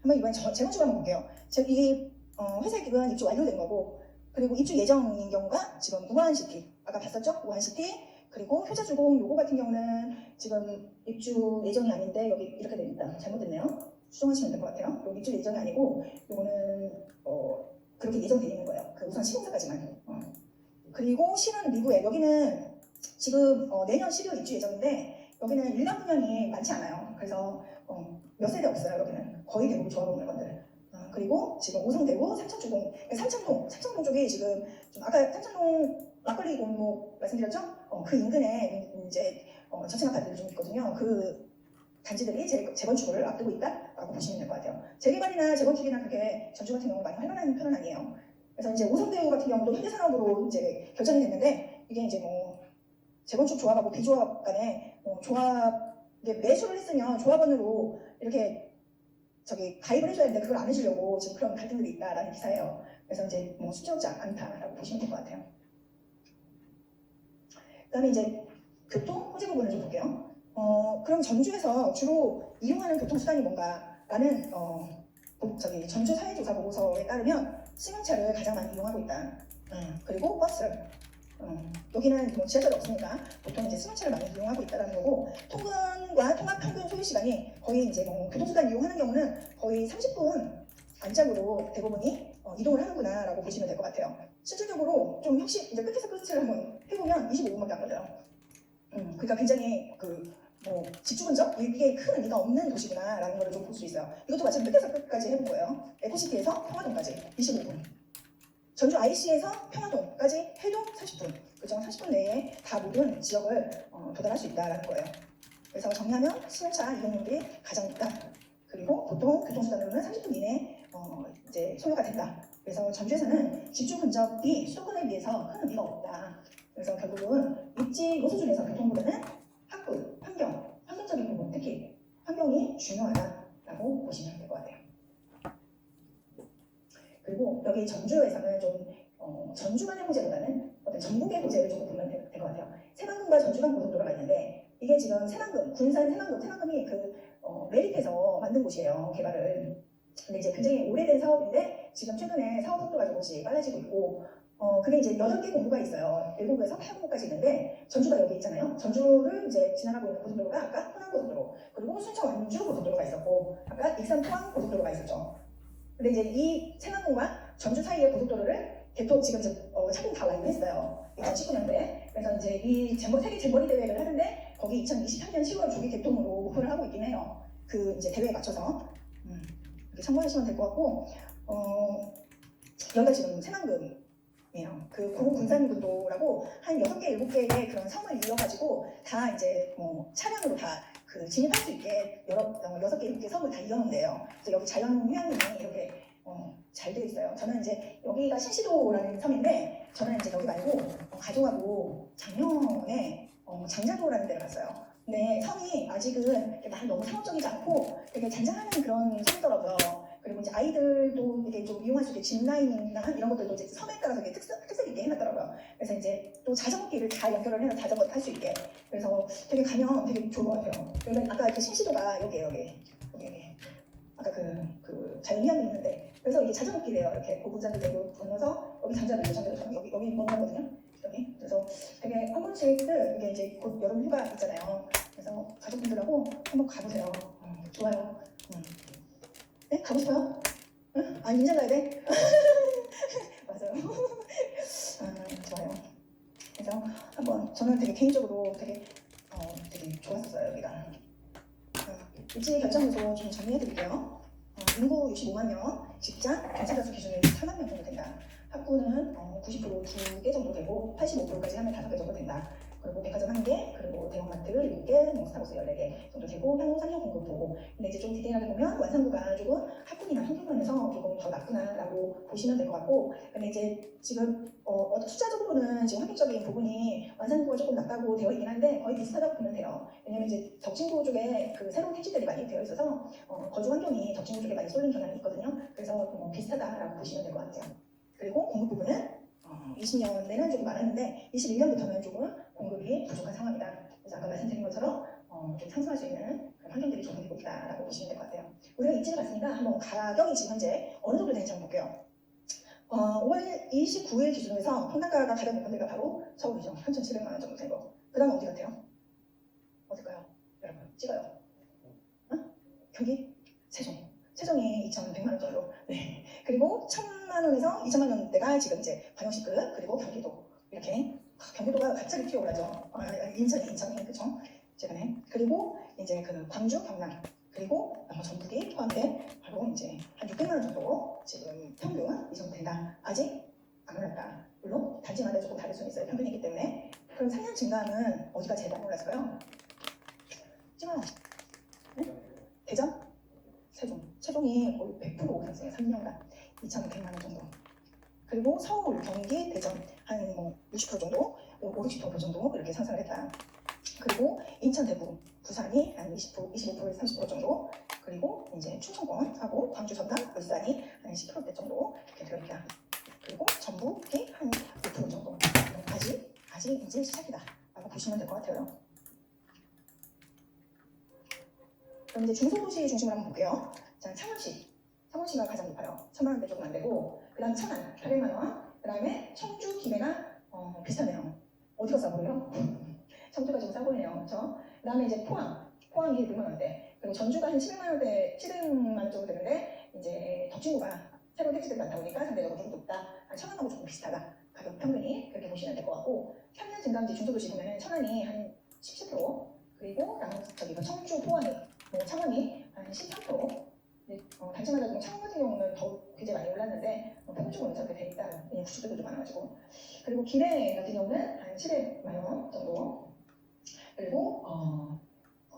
한번 이번에 재건축 한번 볼게요. 이 회색은 입주 완료된 거고 그리고 입주 예정인 경우가 지금 우한시티 아까 봤었죠? 우한시티 그리고 효자주공 요거 같은 경우는 지금 입주 예정이 아닌데 여기 이렇게 됩니다. 잘못됐네요. 수정하시면 될 것 같아요. 여기 입주 예정이 아니고 요거는 그렇게 예정되어 있는 거예요. 그 우선 시공사까지만. 그리고 실은 미구에 여기는 지금 내년 12월 입주 예정인데 여기는 일반 분양이 많지 않아요. 그래서 몇 세대 없어요. 여기는 거의 대부분 조합원 물건들. 그리고 지금 오성대구 삼천주공, 삼천동 쪽이 지금 좀 아까 삼천동 막걸리 골목 말씀드렸죠? 그 인근에 이제 저층 아파트들이 좀 있거든요. 그 단지들이 재건축을 앞두고 있다라고 보시면 될 것 같아요. 재개발이나 재건축이나 그렇게 전주 같은 경우 많이 활발한 편은 아니에요. 그래서 이제 오성대구 같은 경우도 현대산업으로 이제 결정이 됐는데 이게 이제 뭐 재건축 조합하고 비조합 간에 조합 이게 매수를 했으면 조합원으로 이렇게 가입을 해줘야 되는데 그걸 안 해주려고 지금 그런 갈등들이 있다라는 기사예요. 그래서 이제 뭐 순조롭지 않다라고 보시면 될 것 같아요. 그다음에 이제 교통 호재 부분을 좀 볼게요. 그럼 전주에서 주로 이용하는 교통수단이 뭔가라는 전주 사회조사 보고서에 따르면 승용차를 가장 많이 이용하고 있다. 그리고 버스. 여기는 뭐 지하철이 없으니까 보통 이제 승용차를 많이 이용하고 있다는 거고, 통근과 통합 평균 소요 시간이 거의 이제 뭐 교통수단 이용하는 경우는 거의 30분 안짝으로 대부분이 이동을 하는구나라고 보시면 될 것 같아요. 실질적으로 좀 혹시 이제 끝에서 끝을 한번 해보면 25분밖에 안 걸려요. 그러니까 굉장히 뭐 집중근접 이게 큰 의미가 없는 도시구나라는 걸 좀 볼 수 있어요. 이것도 마찬가지로 끝에서 끝까지 해본 거예요. 에코시티에서 평화동까지 25분. 전주 IC에서 평화동까지 해도 30분. 그죠? 30분 내에 다 모든 지역을 도달할 수 있다라는 거예요. 그래서 정리하면 승용차 이용률이 가장 높다. 그리고 보통 교통수단으로는 30분 이내에 이제 소요가 된다. 그래서 전주에서는 집중 근접이 수도권에 비해서 큰 의미가 없다. 그래서 결국은 입지 요소 중에서 교통보다는 학군, 환경적인 부분, 특히 환경이 중요하다라고 보시면 될 것 같아요. 그리고 여기 전주에서는 좀 전주만의 호재보다는 어떤 전국의 호재를 좀 보면 될 것 같아요. 새만금과 전주간 고속도로가 있는데 이게 지금 새만금, 군산 새만금이 메릿에서 만든 곳이에요. 개발을. 근데 이제 굉장히 오래된 사업인데 지금 최근에 사업 속도가 조금씩 빨라지고 있고 그게 이제 8개 공구가 있어요. 7구에서 8구까지 있는데 전주가 여기 있잖아요. 전주를 이제 지나가고 있는 고속도로가 아까 호남고속도로, 그리고 순천 완주 고속도로가 있었고 아까 익산 포항 고속도로가 있었죠. 근데 이제 이 새만금과 전주 사이의 고속도로를 지금 착공 다 완료했어요. 2019년도에. 그래서 이제 이 세계 잼버리 대회를 하는데 거기 2023년 10월 조기 개통으로 오픈을 하고 있긴 해요. 그 이제 대회에 맞춰서 이렇게 참고하시면 될 것 같고 여기가 지금 새만금이에요. 그 군산군도라고 한 6개, 7개의 그런 섬을 이어가지고 다 이제 뭐 차량으로 다 진입할 수 있게 6개, 7개 섬을 다 이어놓은데요. 그래서 여기 자연 휴양림이 이렇게 잘 되어 있어요. 저는 이제 여기가 신시도라는 섬인데 저는 이제 여기 말고 가족하고 작년에 장자도라는 데를 갔어요. 근데 섬이 아직은 너무 상업적이지 않고 되게 잔잔한 그런 섬이더라고요. 그리고 이제 아이들도 이렇게 좀 이용할 수 있게 짚라인이나 이런 것들도 이제 섬에 따라서 이렇게 특색 있게 해놨더라고요. 그래서 이제 또 자전거길을 다 연결을 해서 자전거 탈 수 있게. 그래서 되게 가면 되게 좋은 것 같아요. 여기 아까 그 신시도가 여기. 아까 그 자연휴양이 있는데 그래서 이게 자전거길이에요. 이렇게 고군산도 되고 건너서 여기 장자도 여기 건너거든요. 여기. 그래서 되게 한 번씩들 이게 이제 곧 여름 휴가 있잖아요. 그래서 가족분들하고 한번 가보세요. 좋아요. 네? 가고 싶어요? 응? 아, 인천 가야 돼? 맞아요. 좋아요. 그래서 한번 저는 되게 개인적으로 되게 좋았었어요, 여기가. 입지 결정요소 좀 정리해드릴게요. 인구 65만 명, 직장, 경찰가수 기준으로 8만 명 정도 된다. 학군은 90% 2개 정도 되고 85%까지 하면 5개 정도 된다. 그리고 백화점 1개, 그리고 대형마트 7개, 스타벅스 14개 정도 되고 향후 3년 공급보고. 근데 이제 좀 디테일하게 보면 완산구가 조금 학군이나 평균면에서 조금 더 낮구나라고 보시면 될 것 같고, 근데 이제 지금 숫자적으로는 지금 환경적인 부분이 완산구가 조금 낮다고 되어 있긴 한데 거의 비슷하다고 보면 돼요. 왜냐면 이제 덕진구 쪽에 그 새로운 택지들이 많이 되어 있어서 거주 환경이 덕진구 쪽에 많이 쏠린 경향이 있거든요. 그래서 비슷하다라고 보시면 될 것 같아요. 그리고 공급 부분은 20년에는 조금 많았는데 21년부터는 조금 공급이 부족한 상황이다. 그래서 아까 말씀드린 것처럼 좀 상승할 수 있는 환경들이 조성되고 있다라고 보시면 될 것 같아요. 우리가 입지를 봤으니까 한번 가격이 지금 현재 어느 정도 되는지 한번 볼게요. 5월 29일 기준으로 해서 평당가가 가장 높은 데가 바로 서울이죠. 3,700만 원 정도 되고. 그 다음에 어디 같아요? 어딜까요? 여러분 찍어요. 경기? 세종이 2,100만 원 정도. 네. 그리고 1,000만 원에서 2,000만 원대가 지금 이제 광역시급, 그리고 경기도 이렇게 경기도가 갑자기 튀어오르죠. 인천이 그죠? 최근에. 그리고 이제 광주, 경남, 그리고 전북이 포함된 바로 이제 한 600만 원 정도 지금 평균 이 정도 된다. 아직 안 올랐다. 물론 단지마다 조금 다를 수는 있어요. 평균이기 때문에. 그럼 3년 증가하면 어디가 제일 많이 올랐을까요? 찍어요. 네? 대전? 세종이 거의 100% 상승해요. 3년간 2,100만 원 정도. 그리고 서울, 경기, 대전 한 60% 정도. 560% 정도 이렇게 상승을 했다. 그리고 인천, 대구, 부산이 한 20%, 25%에서 30% 정도, 그리고 이제 충청권하고 광주, 전남, 울산이 한 10%대 정도 이렇게 들어있다. 그리고 전북이 한 5% 정도. 아직 이제 시작이다라고 보시면 될 것 같아요. 그럼 이제 중소도시 중심으로 한번 볼게요. 자, 창원시가 가장 높아요. 1,000만 원대 조금 안 되고, 그다음 천안 800만 원, 그다음에 청주, 김해가 비슷하네요. 어디가 싸 보여요? 청주가 좀 싸 보이네요, 그렇죠? 그다음에 이제 포항이 100만 원대, 그리고 전주가 한 700만 원대, 700만 원 정도 되는데, 이제 덕진구가 새로운 택지들이 많다 보니까 상대적으로 좀 높다. 천안하고 조금 비슷하다. 가격 평균이 그렇게 보시면 될 것 같고, 3년 증가인지 중소도시 보면은 천안이 한 17%, 그리고 저기 청주, 포항이, 창원이 한 13%. 단체마다 좀 창원 같은 경우는 더욱 굉장히 많이 올랐는데 평균적으로 저렇게 돼 있다. 왜냐면 구축들도 좀 많아가지고. 그리고 김해 같은 경우는 한 700만 원 정도. 그리고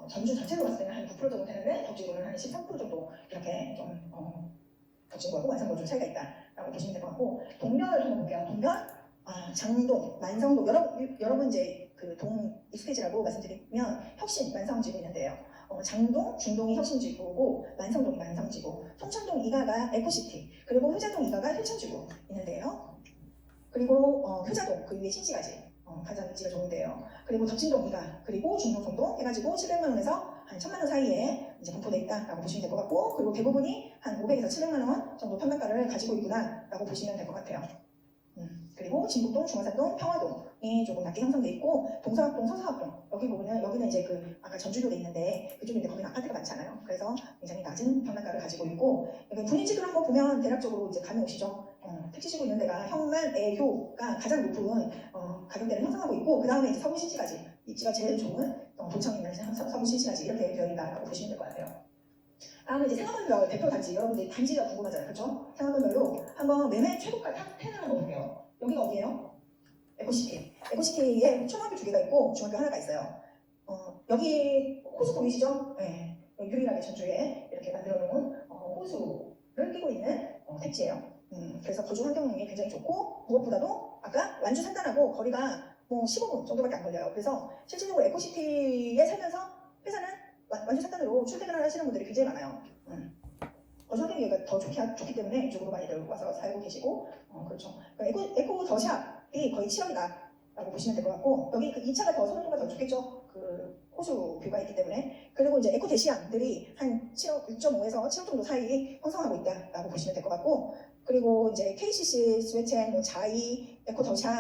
전주 전체로 봤을 때는 한 9% 정도 되는데 덕진구는 한 13% 정도 이렇게 좀 덕진구하고 완성도 좀 차이가 있다라고 보시면 될 것 같고, 동별 한번 볼게요. 동별, 장동, 만성동, 여러분 이제 그 동 익스테이지라고 말씀드리면 혁신, 만성지구 있는데요. 장동, 중동이 혁신지구고, 만성동이 만성지구, 송천동 이가가 에코시티, 그리고 효자동 이가가 효천지구 있는데요. 그리고 효자동 그 위에 신시가지 가장 입지가 좋은데요. 그리고 덕진동 이가, 그리고 중동성동 해가지고 700만 원에서 한 1,000만 원 사이에 이제 분포돼 있다라고 보시면 될 것 같고, 그리고 대부분이 한 500에서 700만 원 정도 판매가를 가지고 있구나라고 보시면 될 것 같아요. 그리고 진북동, 중화산동, 평화동이 조금 낮게 형성돼 있고, 동서학동, 서서학동 여기 보면은 여기는 이제 그 아까 전주교에 있는데 그쪽인데 거기는 아파트가 많지 않아요. 그래서 굉장히 낮은 평당가를 가지고 있고, 여기 분위지도를 한번 보면 대략적으로 이제 감이 오시죠. 택지지구 있는 데가 형만, 애효가 가장 높은 가격대를 형성하고 있고, 그 다음에 이제 서구신시가지 입지가 제일 좋은 도청 있는 서구신시가지 이렇게 되어 있다라고 보시면 될 것 같아요. 다음은 이제 생활건별 대표 단지, 여러분들 단지가 궁금하잖아요, 그렇죠? 생활건별로 한번 매매 최고가 탑 10을 한번 볼게요. 여기가 어디예요? 에코시티. 에코시티에 초등학교 2개가 있고 중학교 하나가 있어요. 여기 호수 보이시죠? 네. 유일하게 전주에 이렇게 만들어 놓은 호수를 끼고 있는 택지예요. 그래서 거주 환경이 굉장히 좋고, 무엇보다도 아까 완주 산단하고 거리가 뭐 15분 정도밖에 안 걸려요. 그래서 실질적으로 에코시티에 살면서 회사는 완주 산단으로 출퇴근을 하시는 분들이 굉장히 많아요. 거주 환경이 더 좋기 때문에 이쪽으로 많이들 와서 살고 계시고, 그렇죠. 그러니까 에코 더샵이 거의 7억이다라고 보시면 될 것 같고, 여기 그 2차가 더 선호도가 더 좋겠죠. 그 호수 뷰가 있기 때문에. 그리고 이제 에코 대시양들이 한 7억, 6.5에서 7억 정도 사이 형성하고 있다라고 보시면 될 것 같고, 그리고 이제 KCC, 스웨첸, 뭐 자이, 에코 더샵,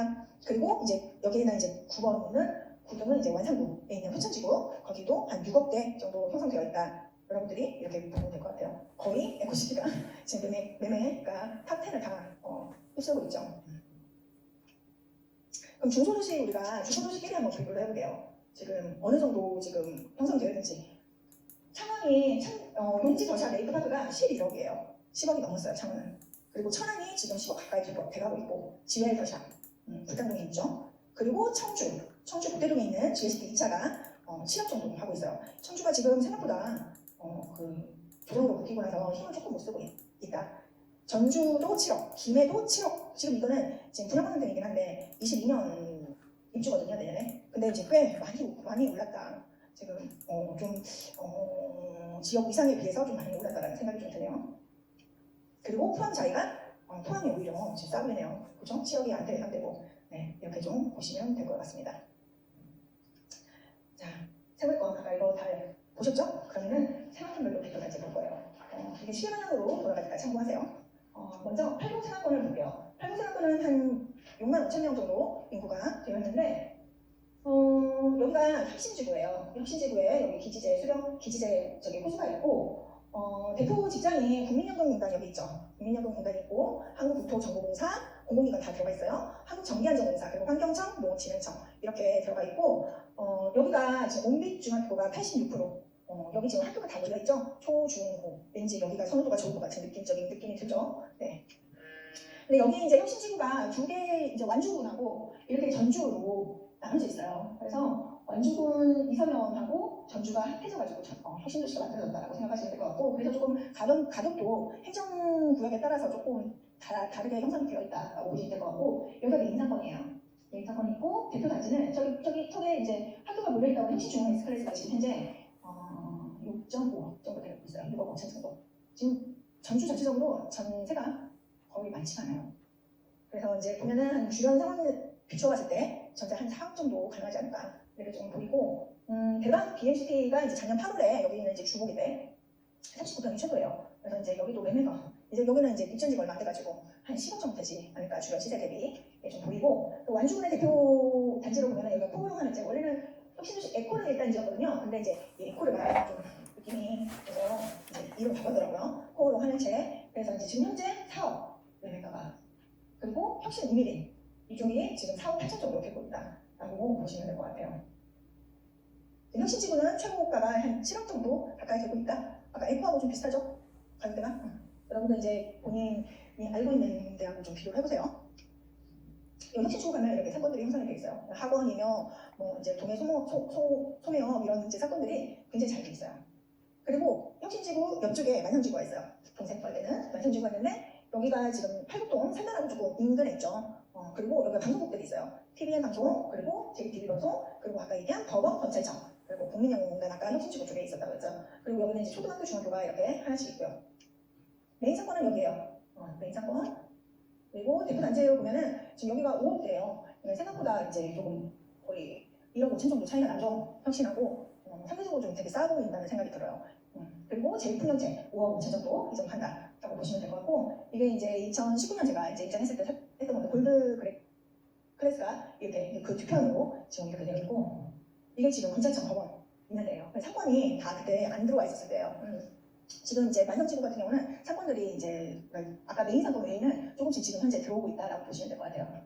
그리고 이제 여기는 이제 9등은 이제 완산구에 있는 효천지구, 거기도 한 6억대 정도 형성되어 있다. 여러분들이 이렇게 보면 될 것 같아요. 거의 에코시티가 지금 매매가 탑 10을 다 휩쓸고 있죠. 그럼 중소도시 우리가 중소도시끼리 한번 비교를 해볼게요. 지금 어느 정도 지금 형성되어 있는지. 창원이 용지 더샵 레이프파크가 11억이에요. 10억이 넘었어요, 창원은. 그리고 천안이 지금 10억 가까이 돼가고 있고, 지웰 더샵 불당동에 있죠. 그리고 청주 복대동에 있는 GSP 2차가 7억 정도 하고 있어요. 청주가 지금 생각보다 그 조정으로 바뀌고 나서 힘을 조금 못 쓰고 있다. 전주도 7억, 김해도 7억. 지금 이거는 지금 분양 상태이긴 한데 22년 입주거든요, 내년에. 근데 이제 꽤 많이 올랐다. 지금 지역 이상에 비해서 좀 많이 올랐다라는 생각이 좀 드네요. 그리고 포항 자리가 포항이 오히려 지금 싸 보이네요. 그죠? 7억이 안 되고. 네, 이렇게 좀 보시면 될 것 같습니다. 자, 세월권 아까 이거 다 보셨죠? 그러면은 생활권별로 비교 단지 볼 거예요. 이게 시간으로 돌아가니까 참고하세요. 먼저 80 생활권을 볼게요. 80 생활권은 한 6만 5천 명 정도 인구가 되어 있는데, 여기가 혁신지구예요. 혁신지구에 여기 기지제 저기 호수가 있고, 대표 직장이 국민연금공단 여기 있죠. 국민연금공단이 있고, 한국국토정보공사, 공공기관 다 들어가 있어요. 한국전기안전공사, 그리고 환경청, 뭐 진흥청 이렇게 들어가 있고, 여기가 지금 옹빛중학교가 86%. 여기 지금 학교가 다 몰려있죠? 초, 중, 고. 왠지 여기가 선호도가 좋을 것 같은 느낌적인 느낌이 들죠? 네. 근데 여기 이제 혁신지구가 2개, 이제 완주군하고 이렇게 전주로 나눠져 있어요. 그래서 완주군 이서면하고 전주가 합해져가지고 혁신도시가 만들어졌다고 생각하시면 될 것 같고, 그래서 조금 가격도 행정구역에 따라서 조금 다르게 형성이 되어 있다고 보시면 될 것 같고, 여기가 인상권이에요. 사건이 있고 대표 단지는 저기 턱에 이제 학교가 몰려있다고 혁신중앙 S클래스가 지금 현재 6.5 정도 되고 있어요. 6억 5천 정도. 지금 전주 전체적으로 전세가 거의 많지 않아요. 그래서 이제 보면은 한 주변 상황을 비춰봤을 때 전세 한 4억 정도 가능하지 않을까 이렇게 좀 보이고 대강 BMCT가 이제 작년 8월에 여기는 이제 주목인데 39평이 최고예요. 그래서 이제 여기도 매매가 이제 여기는 이제 입전 지가 얼마 안 돼가지고 한 10억 정도 되지 않을까 주변 시세 대비 좀 보이고 또 완주군의 대표 단지로 보면은 여기가 포고용하는 이제 원래는 혁신도시 에코를 일단 지었거든요. 근데 이제 이 에코르가 좀 느낌이 그래서 이제 이름 바꿨더라고요. 포고용 하는 채 그래서 이제 지금 현재 4억 매매가가 그리고 혁신 우미린 이쪽이 지금 4억 8천 정도 되고 있다라고 보시면 될 것 같아요. 혁신지구는 최고가가 한 7억 정도 가까이 되고 있다. 아까 에코하고 좀 비슷하죠? 가격대가? 여러분도 이제 본인이 알고 있는 데하고 좀 비교를 해보세요. 여기 혁신지구 가면 이렇게 사건들이 형성이 되어 있어요. 학원이며 뭐 이제 동해 소매업 이런 이제 사건들이 굉장히 잘 되어 있어요. 그리고 혁신지구 옆쪽에 만성지구가 있어요. 동생벌레는 만성지구가 있는데 여기가 지금 팔곡동 산단하고 조금 인근에 있죠. 그리고 여기가 방송국들이 있어요. TVN 방송, 그리고 JTB 방송, 그리고 아까 얘기한 법원 검찰청, 그리고 국민영웅단 아까 혁신지구 쪽에 있었다고 했죠. 그리고 여기는 이제 초등학교, 중학교가 이렇게 하나씩 있고요. 메인 사건은 여기에요. 메인 사건. 그리고 대표 단지로 보면은 지금 여기가 5억대예요. 생각보다 이제 조금 거의 1억 5천 정도 차이가 나죠. 혁신하고 상대적으로 좀 되게 싸 보인다는 생각이 들어요. 그리고 제일풍경채 5억 5천 정도 이전한다라고 보시면 될 것 같고 이게 이제 2019년 제가 이제 입장했을 때 했던 건데 골드 클래스가 이렇게 그 뒤편으로 지금 이렇게 되어 있고 이게 지금 검찰청 법원 있는데요. 사건이 다 그때 안 들어와 있었을 때예요. 지금 이제 만성지구 같은 경우는 사건들이 이제 아까 메인 사건 외에는 조금씩 지금 현재 들어오고 있다라고 보시면 될 것 같아요.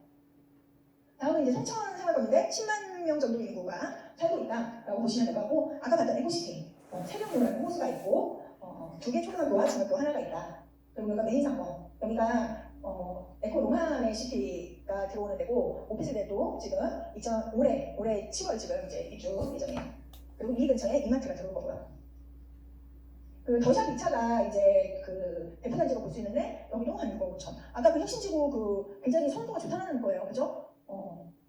다음은 이제 송천 생활권인데 10만 명 정도 인구가 살고 있다라고 보시면 될 것 같고 아까 봤던 에코시티 세령로라는 호수가 있고 2개 초등학교와 중학교 하나가 있다. 그리고 여기가 메인 사건 여기가 에코 로마네 시티가 들어오는 데고 오피스텔도 지금 올해 7월 지금 이제 입주 예정이에요. 그리고 이 근처에 이마트가 들어올 거고요. 그 더샵 2차가 이제 그 대표단지로 볼 수 있는데 여기도 한 6억 5천. 아까 그 혁신지구 그 굉장히 선도가 좋다는 거예요, 그죠?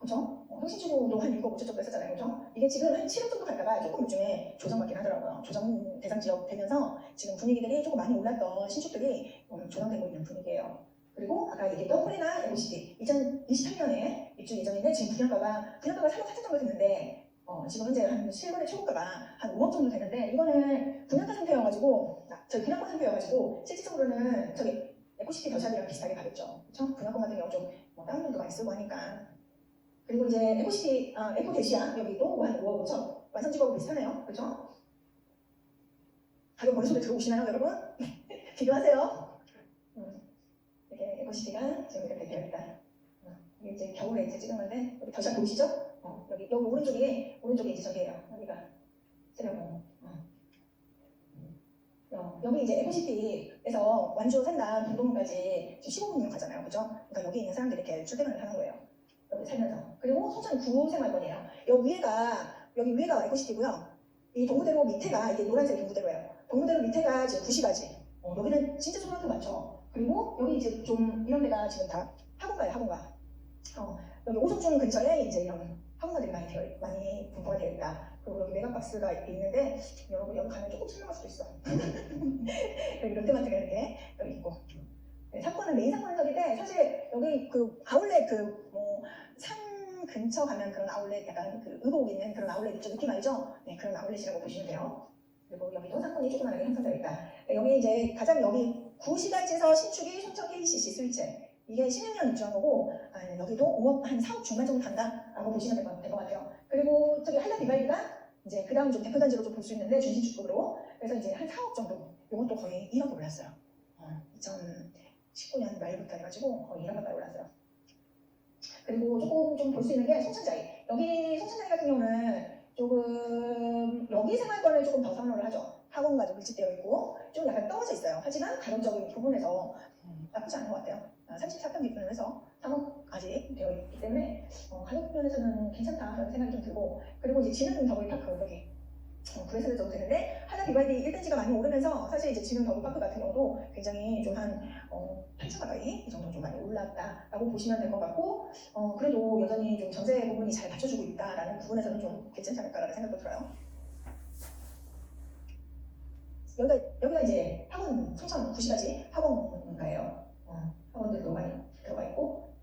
그죠? 혁신지구도 한 6억 5천 정도 했었잖아요, 그죠? 이게 지금 한 7억 정도 갔다가 조금 요즘에 조정받긴 하더라고요. 조정 대상 지역 되면서 지금 분위기들이 조금 많이 올랐던 신축들이 조정되고 있는 분위기예요. 그리고 아까 얘기했던 홀리나 에고시티 2023년에 입주 예정인데 지금 분양가가 3억 4천 정도 됐는데 지금 현재 한 실거래 최고가가 한 5억 정도 되는데 이거는 분양가 상태여가지고 저희 분양가 상태여가지고 실질적으로는 저기 에코시티 더샵이랑 비슷하게 가겠죠. 그렇죠? 분양권 같은 경우 좀 다른 분도 많이 쓰고 하니까 그리고 이제 에코시티 에코대시아 여기도 한 5억 5천 완성지구하고 비슷하네요. 그렇죠? 가격 머릿속에 들어오시나요 여러분? 비교하세요. 이렇게 에코시티가 지금 이렇게 되어 있다. 이게 이제 겨울에 이제 찍은 건데 여기 더샵 보이시죠? 여기 오른쪽이 이제 저기예요. 여기가 세려고. 여기 이제 에코시티에서 완주 산단 동동까지 15분이면 가잖아요, 그죠? 그러니까 여기 있는 사람들이 이렇게 출퇴근을 하는 거예요. 여기 살면서. 그리고 송천 구생활권이에요. 여기 위에가 에코시티고요. 이 동구대로 밑에가 이게 노란색 동구대로예요. 동구대로 밑에가 지금 구시가지. 여기는 진짜 초등학교 많죠. 그리고 여기 이제 좀 이런 데가 지금 다 학원가예요, 학원가. 여기 오송중 근처에 이제 이런 학원가들이 많이 분포가 되어 있다. 그리고 여기 메가박스가 있는데 여러분 여기 가면 조금 설명할 수도 있어. 여기 롯데마트가 이렇게 여기 있고. 네, 사건은 메인 사건석인데 사실 여기 그 아울렛 산 근처 가면 그런 아울렛 약간 그 의복 있는 그런 아울렛 있죠. 느낌 알죠? 네, 그런 아울렛이라고 보시면 돼요. 그리고 여기도 사건이 조그만하게 형성되어 있다. 여기 이제 가장 여기 구시가지에서 신축이 송천 KCC 스위체. 이게 16년 입주한 거고 여기도 5억 한 4억 중반 정도 간다라고 보시면 될 것 같아요. 그리고 저기 한라 비발리가 이제 그 다음 좀 대표 단지로 좀 볼 수 있는데 준신축급으로 그래서 이제 한 4억 정도 이것도 거의 1억 올랐어요. 2019년 말부터 해가지고 거의 1억 가까이 올랐어요. 그리고 조금 좀 볼 수 있는 게 송천자이. 여기 송천자이 같은 경우는 조금 여기 생활권을 조금 더 선호를 하죠. 학원과도 밀집되어 있고 좀 약간 떨어져 있어요. 하지만 가격적인 부분에서 나쁘지 않은 것 같아요. 34평 기준으로 해서 3억 아직 되어 있기 때문에 가격 면에서는 괜찮다라는 생각이 좀 들고 그리고 이제 진흥 더블 파크 여기 9회세대 정도 되는데 하나 시장 BYD 1등지가 많이 오르면서 사실 이제 지금 더블파크 같은 경우도 굉장히 좀 한 8천 가까이 이 정도 좀 많이 올랐다라고 보시면 될 것 같고 그래도 여전히 좀 전세 부분이 잘 받쳐주고 있다라는 부분에서는 좀 괜찮지 않을까라는 생각도 들어요. 여기가 이제 학원 송천 구시가지